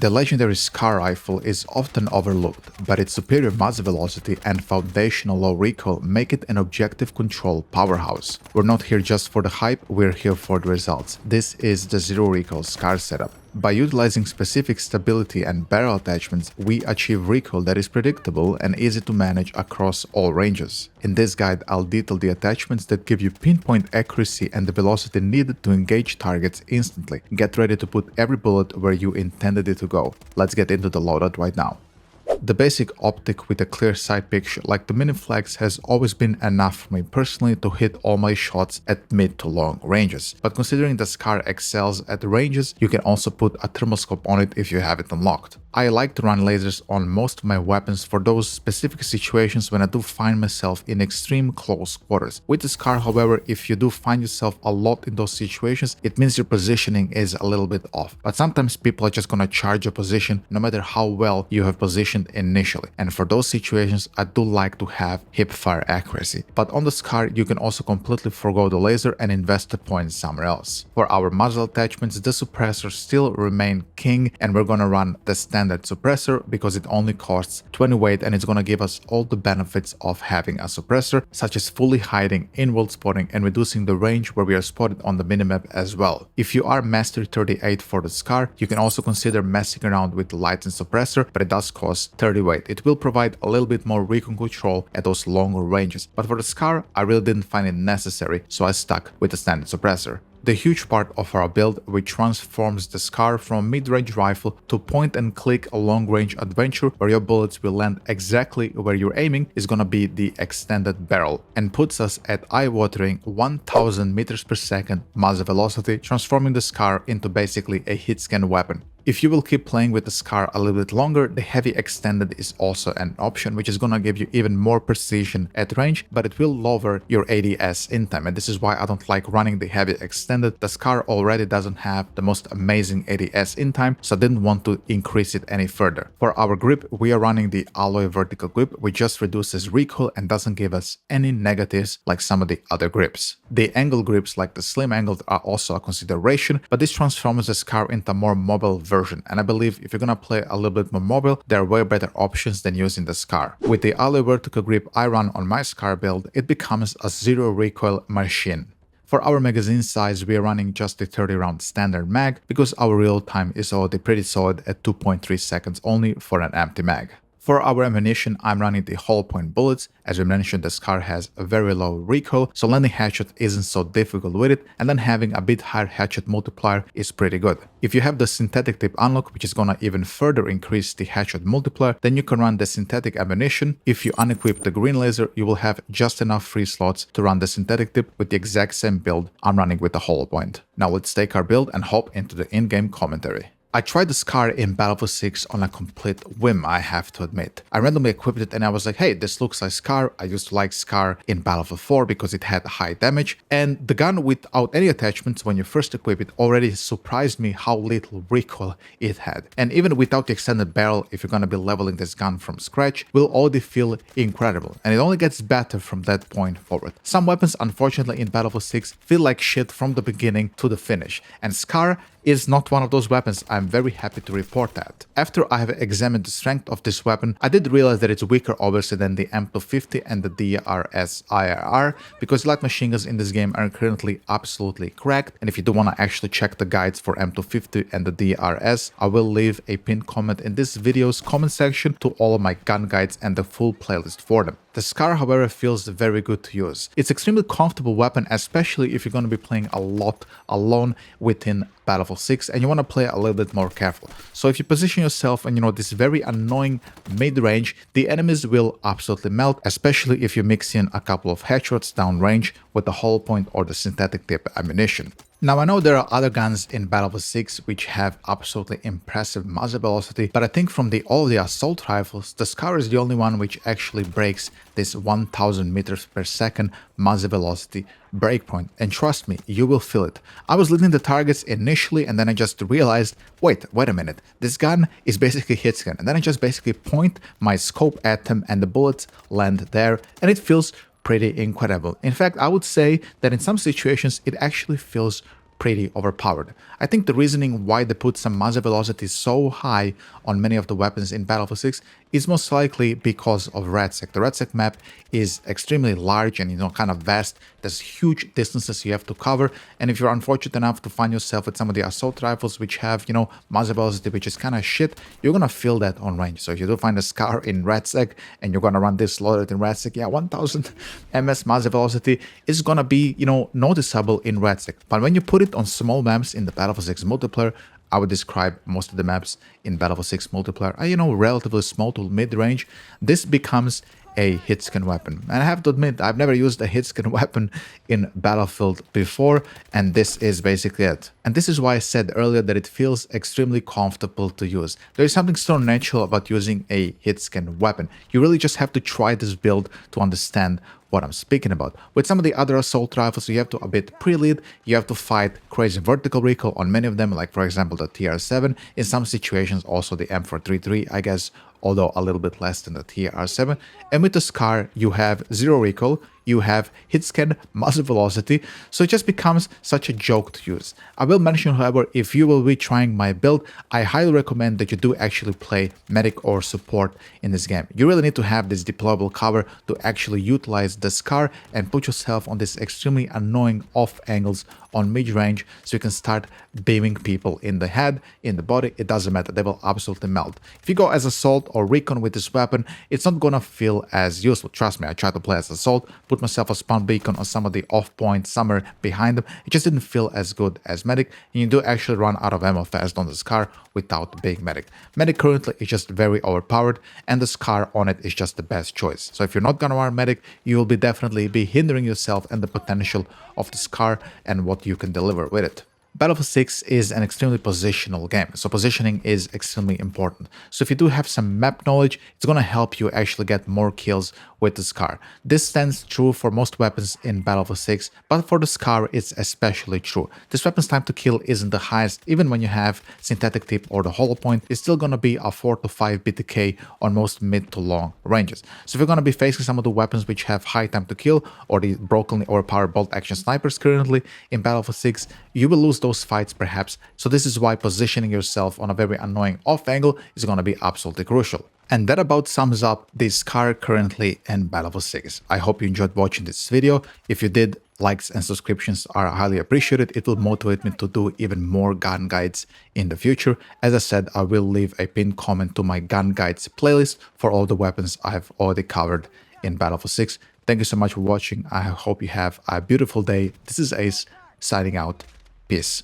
The legendary SCAR rifle is often overlooked, but its superior muzzle velocity and foundational low recoil make it an objective control powerhouse. We're not here just for the hype, we're here for the results. This is the zero recoil SCAR setup. By utilizing specific stability and barrel attachments, we achieve recoil that is predictable and easy to manage across all ranges. In this guide, I'll detail the attachments that give you pinpoint accuracy and the velocity needed to engage targets instantly. Get ready to put every bullet where you intended it to go. Let's get into the loadout right now. The basic optic with a clear sight picture like the mini flags has always been enough for me personally to hit all my shots at mid to long ranges. But considering the SCAR excels at ranges, you can also put a thermal scope on it if you have it unlocked. I like to run lasers on most of my weapons for those specific situations when I do find myself in extreme close quarters. With the SCAR, however, if you do find yourself a lot in those situations, it means your positioning is a little bit off. But sometimes people are just gonna charge your position no matter how well you have positioned initially. And for those situations, I do like to have hip fire accuracy. But on the SCAR, you can also completely forgo the laser and invest the points somewhere else. For our muzzle attachments, the suppressor still remain king, and we're gonna run the standard suppressor because it only costs 20 weight and it's gonna give us all the benefits of having a suppressor, such as fully hiding, in-world spotting, and reducing the range where we are spotted on the minimap as well. If you are Mastery 38 for the SCAR, you can also consider messing around with the light and suppressor, but it does cost 30 weight. It will provide a little bit more recoil control at those longer ranges. But for the SCAR, I really didn't find it necessary, so I stuck with the standard suppressor. The huge part of our build which transforms the SCAR from mid-range rifle to point-and-click a long-range adventure where your bullets will land exactly where you're aiming is gonna be the extended barrel, and puts us at eye-watering 1000 meters per second muzzle velocity, transforming the SCAR into basically a hit-scan weapon. If you will keep playing with the SCAR a little bit longer, the heavy extended is also an option, which is gonna give you even more precision at range, but it will lower your ADS in time, and this is why I don't like running the heavy extended. The SCAR already doesn't have the most amazing ADS in time, so I didn't want to increase it any further. For our grip, we are running the alloy vertical grip, which just reduces recoil and doesn't give us any negatives like some of the other grips. The angle grips like the slim angled are also a consideration, but this transforms the SCAR into a more mobile version, and I believe if you're gonna play a little bit more mobile, there are way better options than using the SCAR. With the alloy vertical grip I run on my SCAR build, it becomes a zero recoil machine. For our magazine size, we are running just the 30 round standard mag because our real time is already pretty solid at 2.3 seconds only for an empty mag. For our ammunition, I'm running the hollow point bullets. As we mentioned, the SCAR has a very low recoil, so landing headshot isn't so difficult with it, and then having a bit higher headshot multiplier is pretty good. If you have the synthetic tip unlock, which is gonna even further increase the headshot multiplier, then you can run the synthetic ammunition. If you unequip the green laser, you will have just enough free slots to run the synthetic tip with the exact same build I'm running with the hollow point. Now let's take our build and hop into the in-game commentary. I tried the SCAR in Battlefield 6 on a complete whim, I have to admit. I randomly equipped it and I was like, hey, this looks like SCAR. I used to like SCAR in Battlefield 4 because it had high damage, and the gun without any attachments when you first equip it already surprised me how little recoil it had. And even without the extended barrel, if you're gonna be leveling this gun from scratch, will already feel incredible, and it only gets better from that point forward. Some weapons, unfortunately, in Battlefield 6 feel like shit from the beginning to the finish, and SCAR is not one of those weapons. I'm very happy to report that. After I have examined the strength of this weapon, I did realize that it's weaker obviously than the M250 and the DRS IRR, because light machine guns in this game are currently absolutely cracked, and if you do want to actually check the guides for M250 and the DRS, I will leave a pinned comment in this video's comment section to all of my gun guides and the full playlist for them. The SCAR, however, feels very good to use. It's an extremely comfortable weapon, especially if you're going to be playing a lot alone within Battlefield 6 and you want to play a little bit more careful. So if you position yourself in, this very annoying mid-range, the enemies will absolutely melt, especially if you mix in a couple of headshots downrange with the hollow point or the synthetic tip ammunition. Now, I know there are other guns in Battlefield 6 which have absolutely impressive muzzle velocity, but I think from all the assault rifles, the SCAR is the only one which actually breaks this 1000 meters per second muzzle velocity breakpoint, and trust me, you will feel it. I was leading the targets initially, and then I just realized, wait a minute, this gun is basically hit scan, and then I just basically point my scope at them and the bullets land there, and it feels pretty incredible. In fact, I would say that in some situations it actually feels pretty overpowered. I think the reasoning why they put some muzzle velocity so high on many of the weapons in Battlefield 6 is most likely because of RedSec. The RedSec map is extremely large and kind of vast. There's huge distances you have to cover, and if you're unfortunate enough to find yourself with some of the assault rifles which have muzzle velocity which is kind of shit, you're gonna feel that on range. So if you do find a SCAR in RedSec and you're gonna run this loaded in RedSec, yeah, 1000 ms muzzle velocity is gonna be noticeable in RedSec. But when you put it on small maps in the Battlefield 6 multiplayer, I would describe most of the maps in Battlefield 6 multiplayer are, relatively small to mid-range. This becomes a hitscan weapon. And I have to admit, I've never used a hitscan weapon in Battlefield before, and this is basically it. And this is why I said earlier that it feels extremely comfortable to use. There is something so natural about using a hitscan weapon. You really just have to try this build to understand what I'm speaking about. With some of the other assault rifles, you have to a bit pre-lead, you have to fight crazy vertical recoil on many of them, like for example the TR7, in some situations also the M433, I guess, although a little bit less than the TR7. And with the SCAR, you have zero recoil, you have hitscan, muzzle velocity, so it just becomes such a joke to use. I will mention, however, if you will be trying my build, I highly recommend that you do actually play medic or support in this game. You really need to have this deployable cover to actually utilize the SCAR and put yourself on this extremely annoying off angles on mid-range so you can start beaming people in the head, in the body, it doesn't matter, they will absolutely melt. If you go as assault or recon with this weapon, it's not gonna feel as useful. Trust me, I tried to play as assault, put myself a spawn beacon on some of the off points somewhere behind them, it just didn't feel as good as medic, and you do actually run out of ammo fast on the SCAR without being medic. Medic currently is just very overpowered, and the SCAR on it is just the best choice. So if you're not gonna run medic, you will definitely be hindering yourself and the potential of the SCAR and what you can deliver with it. Battlefield 6 is an extremely positional game, so positioning is extremely important. So if you do have some map knowledge, it's going to help you actually get more kills with the SCAR. This stands true for most weapons in Battlefield 6, but for the SCAR it's especially true. This weapon's time to kill isn't the highest, even when you have synthetic tip or the hollow point, it's still going to be a 4 to 5 BTK on most mid to long ranges. So if you're going to be facing some of the weapons which have high time to kill, or the brokenly overpowered bolt action snipers currently in Battlefield 6, you will lose those fights perhaps. So this is why positioning yourself on a very annoying off angle is going to be absolutely crucial. And that about sums up the SCAR currently in Battlefield 6. I hope you enjoyed watching this video. If you did, likes and subscriptions are highly appreciated. It will motivate me to do even more gun guides in the future. As I said, I will leave a pinned comment to my gun guides playlist for all the weapons I've already covered in Battlefield 6. Thank you so much for watching. I hope you have a beautiful day. This is Ace signing out. Peace.